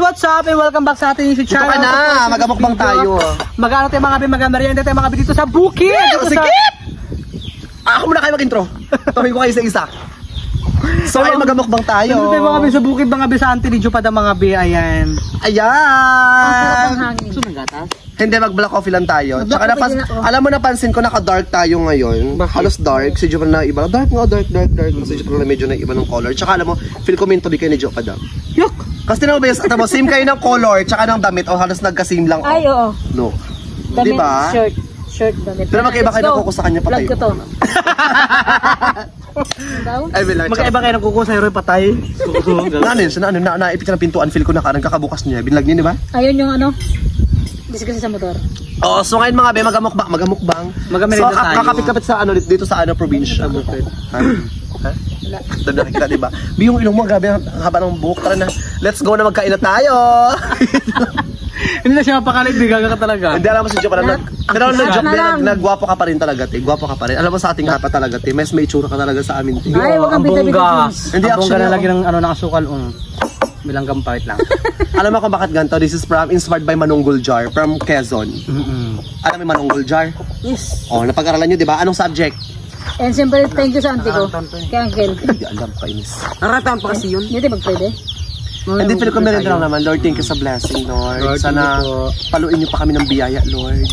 What's up and welcome back sa ating YouTube channel. Ito ka na, magamukbang tayo. Magano tayo mga merienda tayo mga dito sa bukid. Sikip! Ako muna kayo mag-intro. Tawin ko kayo isa-isa. So ay magamukbang tayo. Dito tayo mga sa bukid, mga sa Antilidjo pa mga be, ayan. Ayan! So nagatas? Hindi, mag-black coffee lang tayo. Tsaka alam mo, napansin ko naka-dark tayo ngayon. Halos dark. Si Joe na iba. Dark. Si Joe na medyo na iba ng color. Tsaka alam mo, feel ko minto kayo ni Joe pa daw. Yuck! Kasi tinawag ba yun, same kayo ng color, tsaka ng damit, o halos nagka-same lang. Ay, oo. No. Damit, diba? Shirt, damit. Pero magkaiba kayo ng kuko sa kanya, patay. Vlog ko to. Ay, magkaiba kayo ng kuko sa hero, patay. Naipit siya ng pintuan, feel ko na karang kakabukas niya. Binlag niya, di ba? Ayun yung ano, discuss sa motor. Oo, so ngayon mga be, magamukbang. Magamerienda so, tayo. kakapit-kapit sa ano, dito sa ano, probinsya. Sa bukid. Ha? Dami nakikita, diba? Bi, yung ilong mo, grabe, ang haba ng buhok. Tara na, let's go na magkain na tayo. Hindi na siya mapakalit, di gaga ka talaga. Hindi, alam mo si Joe pa lang. Pero nagwapo ka pa rin talaga, te. Gwapo ka pa rin. Alam mo sa ating hapa talaga, te. Mas may tsura ka talaga sa amin, te. Ay, wag kang bita-bita. Hindi, ang bongga actually, na lagi ng ano, ng asukal. Bilanggang pahit lang. Alam mo kung bakit ganito? This is inspired by Manunggol Jar from Quezon. Alam mo yung Manunggol Jar? Yes. Oh, napag-aralan nyo, di ba? Anong subject? And siyempre, thank you sa auntie ko. Kay Uncle. Hindi alam, kainis. Naratan pa kasi yun. Hindi magpwede. Hindi, feel ko meron lang naman. Lord, thank you sa blessing, Lord. Sana paluin nyo pa kami ng biyaya, Lord.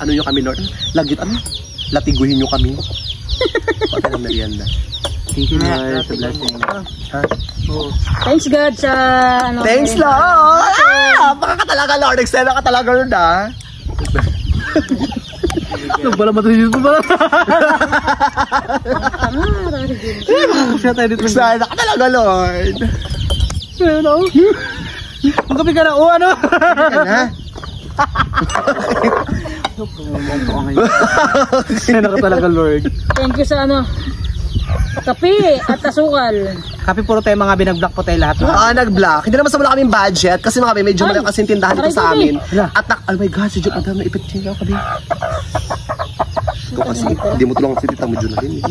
Ano nyo kami, Lord? Latiguhin nyo kami. Pagka ng merienda. Thank you, Lord, sa blessing. Thanks God sa ano. Thanks, Lord! Baka ka talaga, Lord. Excel ka talaga, Lord, ah. Pala matuloy dito pala. Siya tayo dito. Sana ka talaga, Lord. Ano? Magkapi ka na. O ano? Sana ka talaga, Lord. Thank you sa ano. Kape at asukal. Kape puro tayo mga binag-block po tayo lahat. Nag-block. Hindi naman sa wala kaming budget kasi mga medyo malaki kasi tindahan dito sa amin. At oh my God, si Joe, madam, naipit siya kabi. Ito kasi, hindi mo tulungan si tita mo Joe na rin.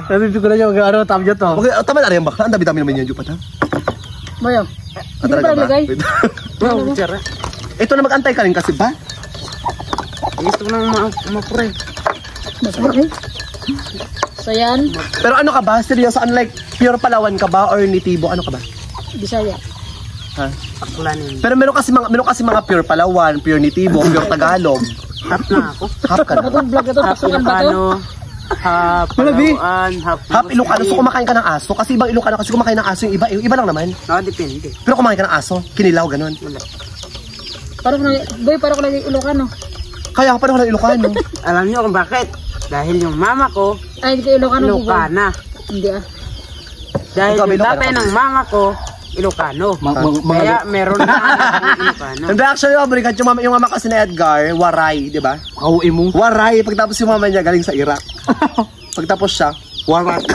Sabi ko na siya, ano, tama dyan to. Tama na rin ba? Ang dami-dami naman yan, Joe, pa ta? Mayo. Hindi pa naglagay. Ito na mag-antay ka rin kasi ba? Gusto ko nang mapure. Masarap. So yan. Pero ano ka ba? Seryoso? Unlike pure Palawan ka ba or nitibo? Ano ka ba? Bisaya. Ha? Pero meron kasi mga pure Palawan, pure nitibo, pure Tagalog. Half na ako. Half ka na. Bagong vlog ito. Pasukan ba ito? Half Palawan, half Ilocano. So kumakain ka ng aso? Kasi ibang Ilocano kasi kumakain ng aso yung iba. Yung iba lang naman. Depende. Pero kumain ka ng aso? Kinilaw, ganun. Wala. Parang ko lagi Ilocano. Kaya ka pa naman ng Ilocano. Alam niyo kung bakit? Dahil yung mama ko, ay hindi ka Ilocano. Ilocana. Hindi ah. Dahil yung tatay ng mama ko, Ilocano. Kaya meron na Ilocano. And actually, yung mama kasi na Edgar, Waray, di ba? Kauwi mo. Waray, pagtapos yung mama niya galing sa Iraq. Pagtapos siya, Warak.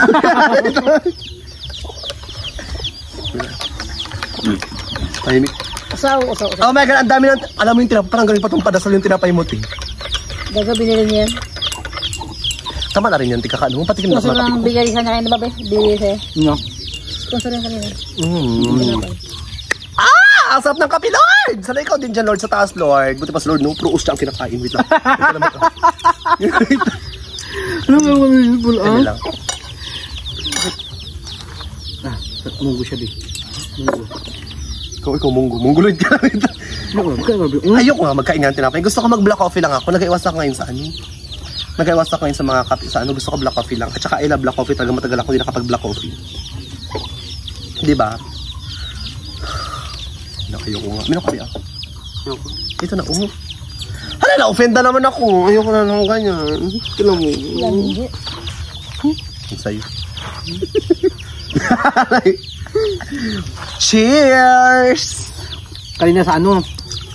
Tahimik. Usaw. Oh my God, ang dami ng, alam mo yung tinapay, parang galing pa itong padasal yung tinapay mo, ting. Daga binili niya yan. Tama na rin yan, tikakaano mo, patikim na Sponsor lang bigay sa kanya kayo na babe. Bigay sa'yo. No. Sponsor lang kanina. Ang sarap ng kape, Lord! Sana ikaw din dyan, Lord, sa taas, Lord. Buti pa sa Lord, no? Pruus siya ang kinakain. Wait lang. Ano ba yung mga Ano lang. Munggo siya, di. Munggo. Ikaw, Mungguloid ka na ito. Ayoko nga magkain ng tinapay. Gusto ko mag-black coffee lang ako. Nag-iwas ako ngayon sa ano. Nag-iwas ako ngayon sa mga kape sa ano. Gusto ko black coffee lang. At saka I love black coffee. Talagang matagal ako hindi nakapag-black coffee. Diba? Ayoko nga. Minok kape ako. Ito na, Hala, na-offend na naman ako. Ayoko na lang ganyan. Kailan mo. Ang sayo. Cheers! Kanina sa ano,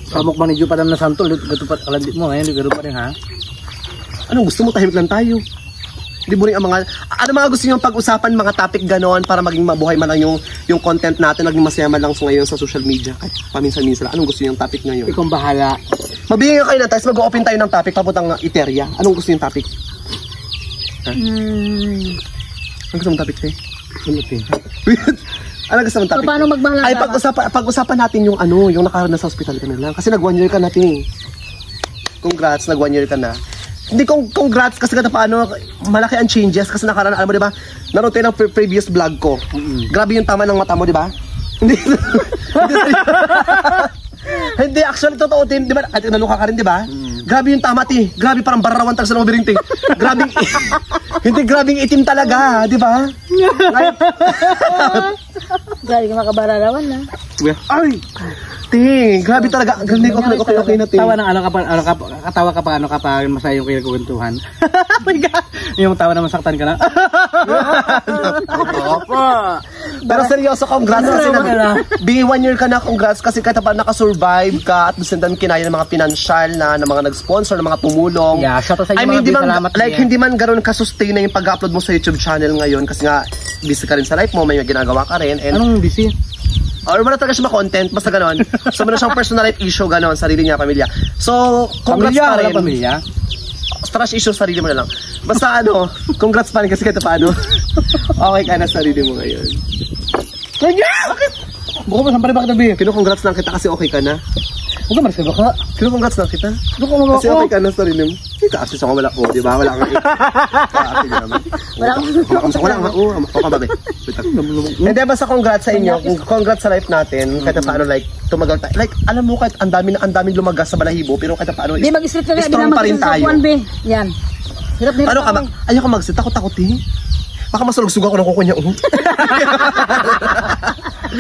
sa mukbang ni Joe pa na santol, gato pa kalandit mo, ngayon gano'n pa rin ha? Anong gusto mo? Tahimik lang tayo. Hindi mo rin ang mga, ano mga gusto nyo pag-usapan, mga topic gano'n para maging mabuhay man lang yung content natin, maging masaya man lang ngayon sa social media. Kahit paminsan-minsan, anong gusto nyo yung topic ngayon? Ikaw bahala. Mabigyan kayo na tayo, mag-open tayo ng topic papuntang Iteria. Anong gusto yung topic? Ang gusto mong topic, te? Ano gusto mong topic? Paano magmahal ang Ay, asawa? pag-usapan natin yung yung nakaroon na sa hospital ka na lang. Kasi nag 1 year ka na, te. Congrats, nag 1 year ka na. Hindi congrats kasi kada paano malaki ang changes kasi nakaraan, alam mo 'di ba? Naroon tayo ng previous vlog ko. Grabe yung tama ng mata mo, 'di ba? Hindi. Hindi, actually totoo din, 'di ba? At naluka ka rin, 'di ba? Grabe yung tama, ti. Grabe parang barawan tag sa loob ring, ti. Grabe. Hindi, grabing itim talaga, 'di ba? Grabe ka makabararawan na. Ay. Ti, grabe talaga. Okay na, ti. Tawa ng katawa ka pa masaya yung kinagkuwentuhan. Oh my God! Yung tawa na masaktan ka na. Opo. Pero seryoso, congrats kasi being 1 year ka na, congrats kasi kahit pa nakasurvive ka at gusto naman kinaya ng mga financial ng mga nag-sponsor, ng mga tumulong. Yeah, shout out sa inyo, I mean, mga salamat. hindi man ganoon ka-sustain na yung pag-upload mo sa YouTube channel ngayon kasi nga busy ka rin sa life mo, may ginagawa ka rin. And Anong busy? or wala talaga siya ma-content, basta gano'n. So, meron siyang personal life issue, gano'n, sarili niya, pamilya. So, congrats pa rin. Pamilya? Trash issue, sarili mo na lang. Basta congrats pa rin kasi kahit paano. Okay ka na sarili mo ngayon. Kanya! Bakit? Buko mo, sampari bakit nabi? Kino-congrats lang kita kasi okay ka na. Huwag ka marisal baka. Kino-congrats lang kita. Buko mo Kasi okay ka na sarili mo. Kasi sa wala ko, di ba? Wala kang kasi naman. Wala kang okay ba? Hindi, basta congrats sa inyo. Congrats sa life natin. Kahit paano like tumagal tayo. Like alam mo kahit ang daming lumagas sa balahibo pero kahit paano Di mag-strip ka na, strong pa rin tayo. Yan. Hirap na Ano ka ba? Ayoko mag-sit. Takot eh. Baka masulog-sug ako ng kuko niya.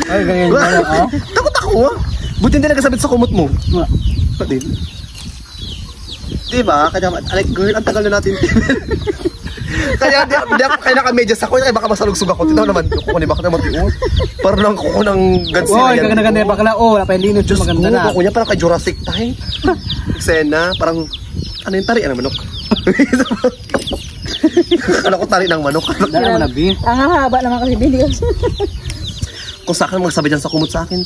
Ay, ganyan yun. Takot ako. Buti hindi nagkasabit sa kumot mo. Pati. Diba? Kaya, like, girl, ang tagal na natin. Kaya kaya naka-medyas ako. Kaya baka masalug-sug ako. Tinaw naman. Kuko ni bakit naman tiyo. Parang lang kuko ng Godzilla. Oy, gaganda-ganda yung bakla. Oh, wala pa yung linis. Maganda na. Kuko niya parang kay Jurassic tayo. Eksena. Parang, ano yung tari? Ano manok? Ano ko tari ng manok? Dala mo na, B. Ang haba naman kasi bili. Kung sa akin magsabi dyan sa kumot sa akin,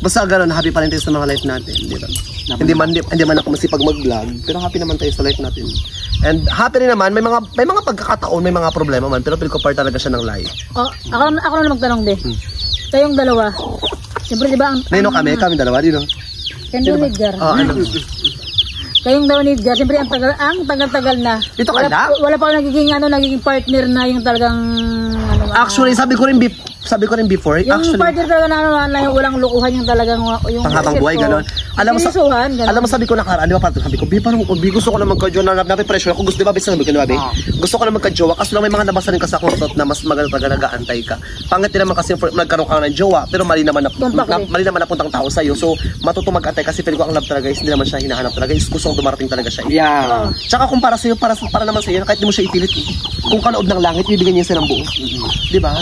basta gano'n, happy pa rin tayo sa mga life natin, di ba? Hindi man ako masipag mag-vlog, pero happy naman tayo sa life natin. And happy rin naman, may mga pagkakataon, may mga problema man, pero feel ko part talaga siya ng life. Oh, ako na magtanong, be. Kayong dalawa. Siyempre, di ba? Nino kami dalawa, di no? Kendo ni Edgar. Kayong dalawa ni Edgar, siyempre ang tagal-tagal na. Dito ka na? Wala pa ako nagiging partner na yung talagang Actually, sabi ko rin before, yung actually, partner talaga na yung walang lukuhan yung talagang yung panghabang buhay, gano'n. Alam mo, sabi ko nakaraan, di ba, sabi ko, parang, gusto ko na magka-jowa, napipressure ako, gusto, di ba, sabi ko, gusto ko na magka-jowa, kasi lang may mga nabasa rin kasi akong thought na mas maganda talaga nag-aantay ka. Pangit din naman kasi nagkaroon ka ng jowa, pero mali naman na puntang tao sa'yo, so matuto mag-antay kasi pero ko ang love talaga is hindi naman siya hinahanap talaga, is gusto kong dumarating talaga siya. Yeah. Tsaka kung para sa'yo, para naman sa'yo, kahit di mo siya ipilit, kung kaloob ng langit, bibigyan niya siya ng buo. Di ba?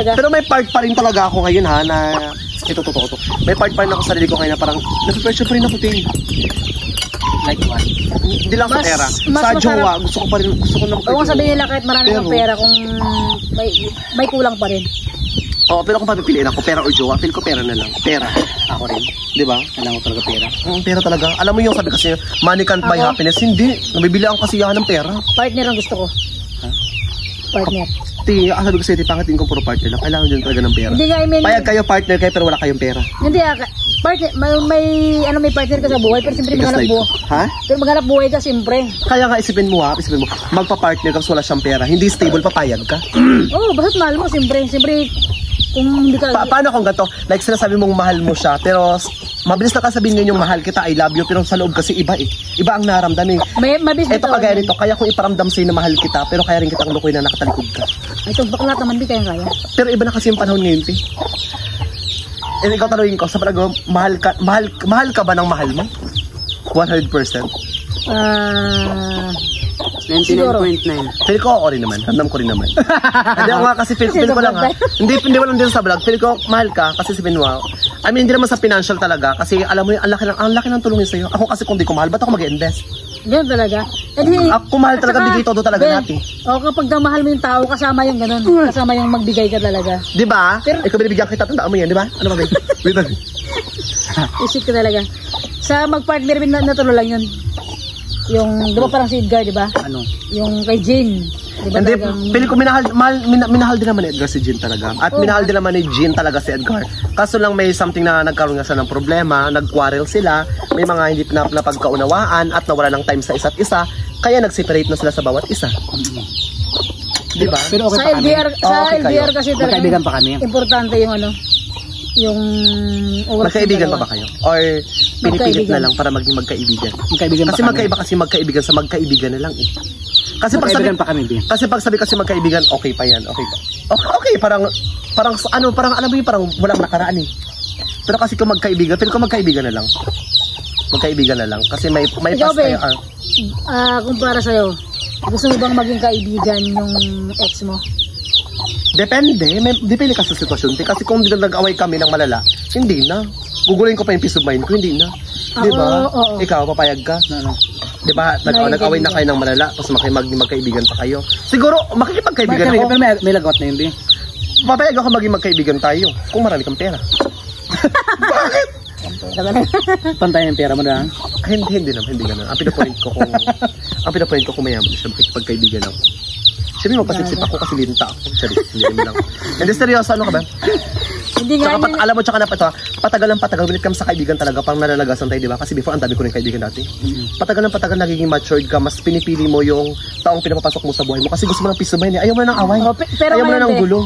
Pero may part pa rin talaga ako ngayon ha, na ito totoo to. May part pa rin ako sa sarili ko ngayon na parang napipressure pa rin ako din. Like what? Hindi lang sa pera. Sa jowa, gusto ko na kung sabihin nila kahit marami kang pera kung may kulang pa rin. Oo, pero kung papipiliin ako, pera or jowa, feel ko pera na lang. Pera. Ako rin. Di ba? Kailangan ko talaga pera. Pera talaga. Alam mo yung sabi kasi, money can't buy happiness. Hindi. Nabibili ang kasiyahan ng pera. Partner ang gusto ko. Partner. Sabi ko sa'yo, pangatin ko puro partner lang. Kailangan din talaga ng pera. Hindi nga, I mean, Payag kayo partner kayo pero wala kayong pera. Hindi partner, may partner ka sa buhay pero siyempre maghanap buhay. Ha? Pero maghanap buhay ka siyempre. Kaya nga isipin mo, magpa-partner ka kasi wala siyang pera. Hindi stable, papayag ka. Oo, basta mahal mo siyempre. Siyempre, kung hindi ka... Paano kung ganito? Like sinasabi mong mahal mo siya, pero mabilis na kasabihin nyo yung mahal kita, I love you, pero sa loob kasi iba eh. Iba ang naramdam eh. Mabilis Ito kagaya nito, kaya kung iparamdam sa'yo na mahal kita, pero kaya rin kitang lukoy na nakatalikod ka. Ito, bakla naman di kaya. Pero iba na kasi yung panahon ngayon, eh. And ikaw tanongin ko, sa palagaw, mahal ka ba ng mahal mo? 100%? 99.9. Feel ko ako rin naman. Ramdam ko rin naman. Hindi ako nga kasi feel ko lang ha. Hindi walang din sa vlog. Feel ko mahal ka kasi sabihin mo. I mean, hindi naman sa financial talaga kasi alam mo yung ang laki ng tulungin sa'yo. Ako kasi kung di ko mahal, ba't ako mag-invest? Ganun talaga. Ako mahal talaga, bigay todo talaga natin. O kapag mahal mo yung tao, kasama yung ganun. Kasama yung magbigay ka talaga. Di ba? Ikaw binibigyan kita, tandaan mo yan, di ba? Ano ba ba? Wait lang. Isip ka talaga. Sa mag-partner na natulo lang yun. Yung, di ba parang si Edgar, di ba? Ano? Yung kay Jane. Diba Hindi, talagang- pili ko minahal din naman ni Edgar si Jean talaga. At minahal din naman ni Jean talaga si Edgar. Kaso lang may something na nagkaroon nga siya ng problema, nag-quarrel sila, may mga hindi napagkaunawaan at nawala ng time sa isa't isa, kaya nag-separate na sila sa bawat isa. Di ba? Pero okay Sa pa kami. LDR, sa Okay kayo. LDR kasi talaga Magkaibigan pa kami. importante yung ano, yung oras Magkaibigan ng pa ba dalawa. kayo? Or pinipilit Magkaibigan. na lang para maging magkaibigan? Magkaibigan pa Kasi kami. magkaiba kasi magkaibigan sa magkaibigan na lang eh. Kasi pag sabi Magkaibigan pa kami, Bi. Kasi pag sabi kasi magkaibigan, okay pa yan, okay pa. Okay, parang alam mo yung parang walang nakaraan eh. Pero kasi kung magkaibigan, pero kung magkaibigan na lang. Magkaibigan na lang kasi may Ikaw, past Be. kayo. Kumpara sa'yo, gusto mo bang maging kaibigan yung ex mo? Depende, depende kasi sa sitwasyon. Kasi kung nag-away kami ng malala, hindi na. Gugulin ko pa yung peace of mind ko, hindi na. Di ba? Oo. Ikaw, papayag ka? Ano? Di ba? Nag-away na kayo ng malala, tapos magkaibigan pa kayo. Siguro, makikipagkaibigan ako. Pero may lagot na yun, Bi. Papayag ako maging magkaibigan tayo kung marami kang pera. Bakit? Pantay ng pera mo na. Hindi naman, hindi ganun. Ang pinapoint ko kung mayaman siya, makikipagkaibigan ako. Siyempre magpasipsip ako kasi linta ako. Sorry, hindi naman lang. Hindi, seryoso, ano ka ba? Hindi nga Tsaka yun. alam mo, tsaka na ito, patagal ng patagal, when it comes sa kaibigan talaga, pang nalalagasan tayo, di ba? Kasi before, ang dami ko rin kaibigan dati. Patagal ng patagal, nagiging matured ka, mas pinipili mo yung taong pinapapasok mo sa buhay mo. Kasi gusto mo ng peace of mind, eh. Ayaw mo na ng away. Oh, pero Ayaw mo na ngayon, ng Be. gulo.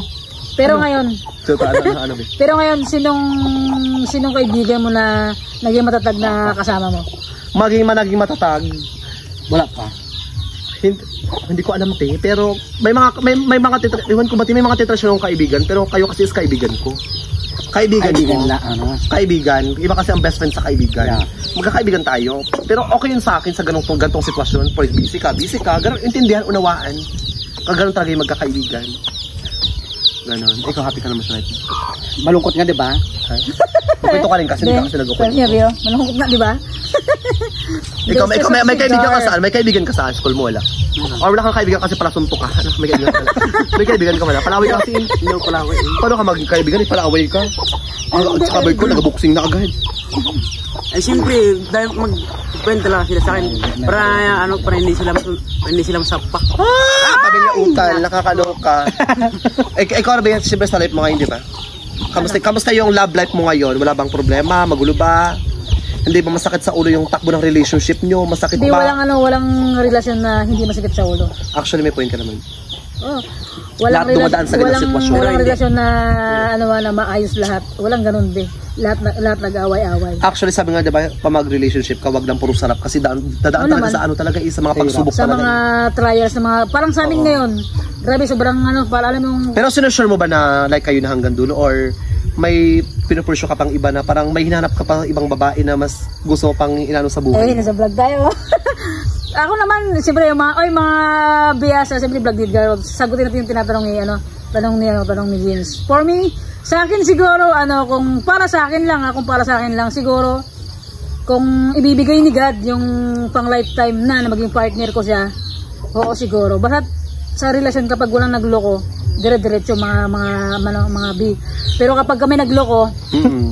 Pero ngayon, So, ano, ba? pero ngayon, sinong kaibigan mo na naging matatag na kasama mo? Naging matatag, Wala pa. hindi ko alam te, pero may mga iwan ko ba may mga titrasyon ng kaibigan, pero kayo kasi is kaibigan ko. Kaibigan ko. na, ano. Kaibigan, iba kasi ang best friend sa kaibigan. Yeah. Magkakaibigan tayo. Pero okay yun sa akin sa ganitong sitwasyon. For busy ka, ganun, intindihan, unawaan. Ganun talaga yung magkakaibigan. Ganon. Ikaw happy ka naman sa night. Malungkot nga, di ba? Magkwento ka rin kasi hindi ka kasi nag-ukwento. Seryo, malungkot na, di ba? Ikaw, may kaibigan ka saan? May kaibigan ka saan? School mo wala? Or wala kang kaibigan kasi pala suntok ka? Ano, may kaibigan ka wala? May kaibigan ka wala? Palaway ka kasi. Hindi ko palaway. Paano ka maging kaibigan? Palaway ka? Tsaka boy ko, nag-boxing na agad. Ay siyempre, dahil magkwento lang sila sa akin para hindi sila masapak. Pamilya utal, nakakaloka. Ikaw na ba yan? Siyempre sa life mo ngayon, di ba? Kamusta yung love life mo ngayon? Wala bang problema? Magulo ba? Hindi ba masakit sa ulo yung takbo ng relationship nyo? Masakit Hindi, ba? walang relasyon na hindi masakit sa ulo. Actually, may point ka naman. Oh. Lahat dumadaan sa ganung sitwasyon. Walang relasyon na na maayos lahat. Walang ganun be. Lahat nag-away-away. Actually, sabi nga, diba, pa mag-relationship ka, wag lang puro sarap. Kasi dadaan talaga naman. sa ano talaga, sa mga pagsubok Sa talaga. mga trials, na mga parang sa amin ngayon. Grabe, sobrang para alam mong Pero sinusure mo ba na like kayo na hanggang dulo? Or may pinupursyo ka pang iba na parang may hinanap ka pang ibang babae na mas gusto mo pang inano sa buhay? nasa vlog tayo. Ako naman, siyempre yung mga biyasa, siyempre vlog did girl. Sagutin natin yung tinatanong ni Jeans. For me, sa akin siguro, kung para sa akin lang, siguro, kung ibibigay ni God yung pang lifetime na maging partner ko siya, oo siguro. Basta sa relasyon kapag walang nagloko, dire-diretso mga B. Pero kapag kami nagloko,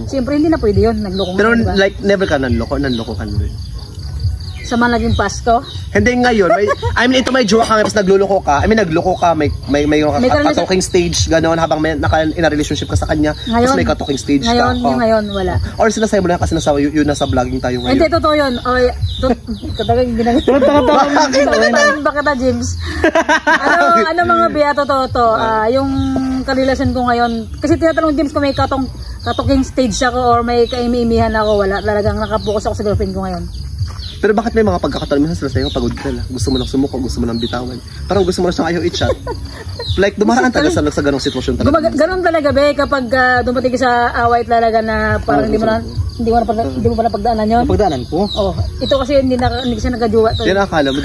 siyempre hindi na pwede yun, nagloko. Pero diba? like never ka nanloko ka na rin. Sa mga naging Pasko, Hindi ngayon, ito may jowa ka, tapos nagluloko ka. nagloko ka, may katoking stage, gano'n, habang may in a relationship ka sa kanya, tapos may katoking stage ka. yung ngayon, wala. Or sinasabi mo lang kasi yun nasa vlogging tayo ngayon. Hindi, totoo yun. Katagang ginagawa. Bakit na, James? Ano mga biya, totoo to. Yung karelasyon ko ngayon, kasi tinatanong James kung may katoking stage ako or may kaimi-imihan ako, wala. Talagang nakapokus ako sa girlfriend ko ngayon. Pero bakit may mga pagkakataon minsan sila sa'yo, pagod ka na, gusto mo lang sumuko, gusto mo lang bitawan. Parang gusto mo lang siyang ayaw i-chat. Like, dumaraan talaga sa ganong sitwasyon talaga. Ganon talaga, be, kapag dumating ka sa away talaga na parang hindi mo pa napagdaanan yun. Pagdaanan ko. Oh, ito kasi hindi kasi nagkajuwa to. Yan ang akala mo.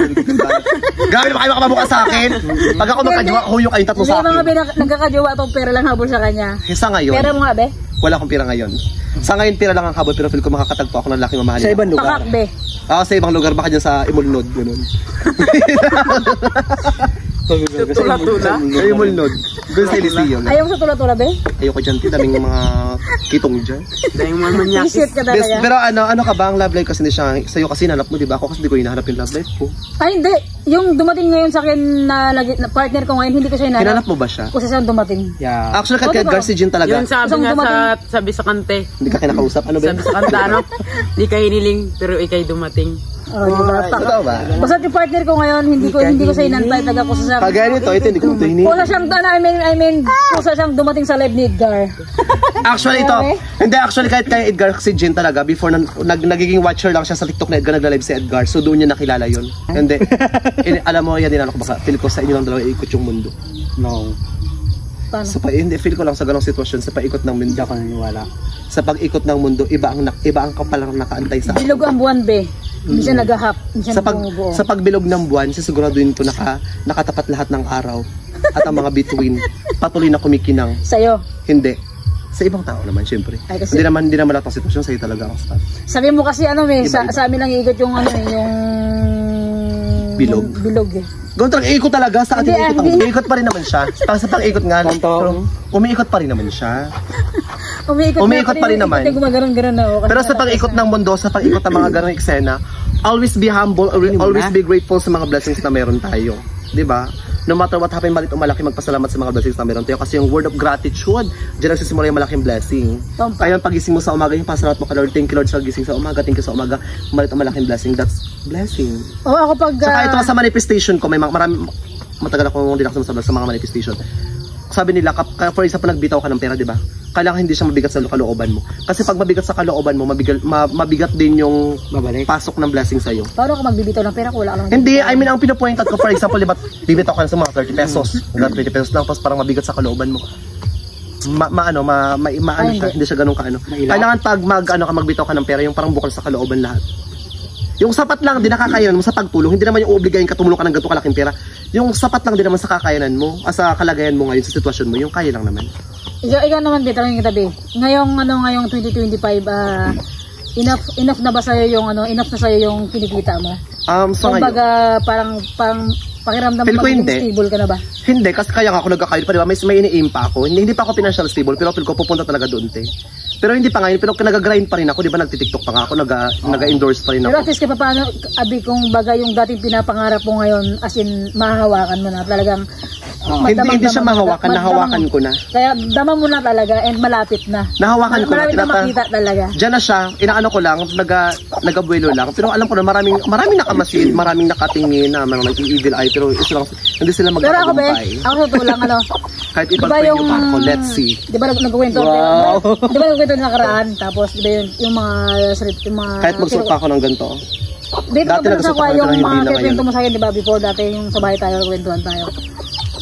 Gawin mo kayo makababuka sa akin. Pag ako magkajowa, huyo kayong tatlo sa Hindi, mga be, akin. nagkakajuwa to, pera lang habol sa kanya. Sa ngayon, Pera mo nga, be? wala akong pira ngayon. Sa ngayon, pira lang ang habol, pero feel ko makakatagpo ako ng laking mamahalin. Sa ibang lugar. Pakak, be. Sa ibang lugar, baka dyan sa Imulnod, gano'n. Tula-tula. Ay, mulnod. Gusto sa Eliseo. Ayaw mo sa tula-tula, be? Ayoko dyan, daming mga kitong dyan. Dahil mga manyakis. Visit ka talaga. Pero ano ka ba ang love life kasi hindi siya, sa'yo kasi hinanap mo, di ba? Ako kasi hindi ko hinahanap yung love life ko. Ay, hindi. Yung dumating ngayon sa akin na partner ko ngayon, hindi ko siya hinanap. Hinanap mo ba siya? Kasi siyang dumating. Yeah. Actually, kay Edgar si Jean talaga. Yun sabi Isang nga sabi sa kante. Hindi ka kinakausap. Ano ba? Sabi sa kanta, ano? Di ka hiniling, pero ikay dumating. Oh, diba? Totoo ba? Basta yung partner ko ngayon, hindi ko siya inantay, taga ko sa Kagaya nito, ito hindi ko ito hini. Kusa siyang kusa siyang dumating sa live ni Edgar. Actually ito, hindi actually kahit kay Edgar si Jean talaga before nagiging watcher lang siya sa TikTok na Edgar nagla-live si Edgar. So doon niya nakilala yun. Hindi. Alam mo yan din ako baka feel ko sa inyo lang dalawa ikot yung mundo. No. Paano? Hindi feel ko lang sa ganung sitwasyon sa paikot ng mundo. Hindi ako naniniwala. Sa pag-ikot ng mundo, iba ang kapalang nakaantay sa akin. Bilog ang buwan, be. Hindi siya nagahap. Hindi siya Sa bumubuo. sa pagbilog ng buwan, sisiguraduhin ko nakatapat lahat ng araw at ang mga bituin patuloy na kumikinang. Sa'yo. Hindi. Sa ibang tao naman, syempre. Ay, kasi- Hindi naman lahat ng sitwasyon sa'yo talaga ang start. Sabi mo kasi Iba. sa amin lang iikot yung yung Bilog. Bilog eh. Gawin talaga, ikot talaga sa atin. Hindi, Umiikot pa rin naman siya. Sa pag-ikot nga, pero umiikot pa rin naman siya. Umiikot pa rin naman. Gumaganon-ganon na ako. Pero sa pag-ikot ng mundo, sa pag-ikot ng mga ganong eksena, always be humble, always be grateful sa mga blessings na meron tayo. 'Di ba? No matter what happen, malit o malaki, magpasalamat sa mga blessings na meron tayo. Kasi yung word of gratitude, diyan nagsisimula yung malaking blessing. Ayun, pagising mo sa umaga, yung pasalamat mo ka Lord, thank you Lord sa gising sa umaga, thank you sa umaga, malit o malaking blessing, that's blessing. Oo, ako pag... Saka ito sa manifestation ko, may marami, matagal ako hindi nakasama sa mga manifestation. Sabi nila, for example, nagbitaw ka ng pera, di ba? Kailangan hindi siya mabigat sa kalooban mo. Kasi pag mabigat sa kalooban mo, mabigat din yung Babalik. pasok ng blessing sa'yo. Paano ako magbibitaw ng pera? Wala ka lang. Hindi, I mean, ang pinapoint out ko, for example, di ba, bibitaw ka na sa mga 30 pesos. 20 pesos lang, tapos parang mabigat sa kalooban mo. Maano siya, hindi siya ganun kaano. Kailangan pag magbitaw ka ng pera, yung parang bukal sa kalooban lahat. Yung sapat lang din nakakayanan mo sa pagtulong, hindi naman yung obligayin ka tumulong ka ng ganito kalaking pera. Yung sapat lang din naman sa kakayanan mo, sa kalagayan mo ngayon, sa sitwasyon mo, yung kaya lang naman. Ikaw naman, Be, tanongin kita, Be. Ngayong 2025, enough na ba sa'yo yung enough na sa'yo yung kinikita mo? So ngayon, Kumbaga, parang pakiramdam Feel mo ko magiging hindi. stable ka na ba? hindi, kasi kaya nga ako nagkakayod pa, di ba? May ini-aim pa ako. Hindi pa ako financial stable, pero feel ko pupunta talaga doon, te. Pero hindi pa ngayon, pero nag-grind pa rin ako, di ba? Nagtitiktok pa nga ako, nag-endorse pa rin Pero ako. at least kaya paano, Abi, kung baga yung dating pinapangarap mo ngayon, as in, mahahawakan mo na talagang Hindi siya mahawakan, nahawakan ko na. Kaya dama mo na talaga and malapit na. Nahawakan ko na. Malapit na makita talaga. Diyan na siya, inaano ko lang, nagabuelo lang. Pero alam ko na maraming nakamasid, maraming nakatingin na mga nag-evil eye, pero hindi sila Pero ako, Be, magkakagumpay. ako totoo lang, Kahit ipag-pray nyo pa ako, let's see. Di ba nagkukwento? Wow. Di ba nagkukwento na nakaraan? Tapos, di ba yung mga... Kahit magsuot pa ako ng ganito. Dito Dati ko nagsuot sa ako yung ng hindi mga na kikwento ngayon. mo sa akin, di ba? Before dati yung sa bahay tayo, kwentuhan tayo.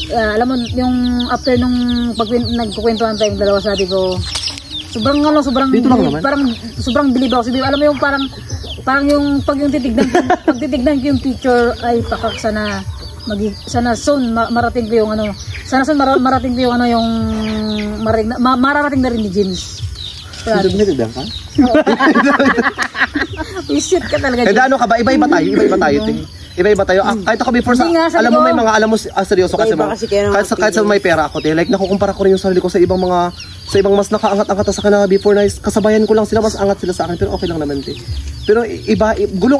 Alam mo, yung after nung nagkukwentuhan tayo, yung dalawa sabi ko, sobrang Dito lang naman. parang sobrang bilib ako. Alam mo yung parang yung pag titignan ko yung picture ay pakak sana soon marating ko yung marating ko yung yung mararating na rin ni James. Nagmerited ka? Isit ka talaga, Eh, James. ano ka ba? Iba-iba tayo. Iba-iba tayo. Kahit ako before Hindi nga, sabi alam mo ko. may mga, alam mo, seryoso kasi Iba kasi kayo ng kahit sa may pera ako, like nakukumpara ko rin yung sarili ko sa ibang mas nakaangat-angat sa akin na before na kasabayan ko lang sila, mas angat sila sa akin, pero okay lang naman din. Pero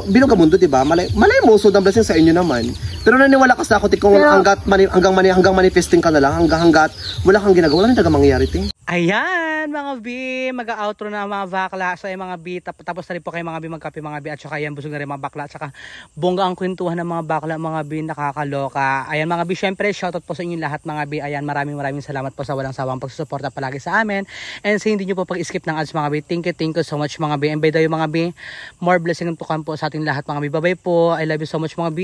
bilog ang mundo, di ba? Malay mo, so ang blessing sa inyo naman. Pero naniwala kasi ako, kung hanggang manifesting ka na lang, hanggat wala kang ginagawa, wala nang taga mangyayari, ting. Ayan mga B, mag-outro na mga bakla. So mga B, tapos na rin po kayo mga B magkape mga B. At saka yan, busog na rin mga bakla. At saka bongga ang kwentuhan ng mga bakla mga B, nakakaloka. Ayan mga B, syempre shoutout po sa inyo lahat mga B. Ayan, maraming salamat po sa walang sawang pagsusuporta palagi sa amin. And sa hindi nyo po pag-skip ng ads mga B. Thank you so much mga B. And by the way mga B, more blessing po po sa ating lahat mga B. Bye bye po. I love you so much mga B.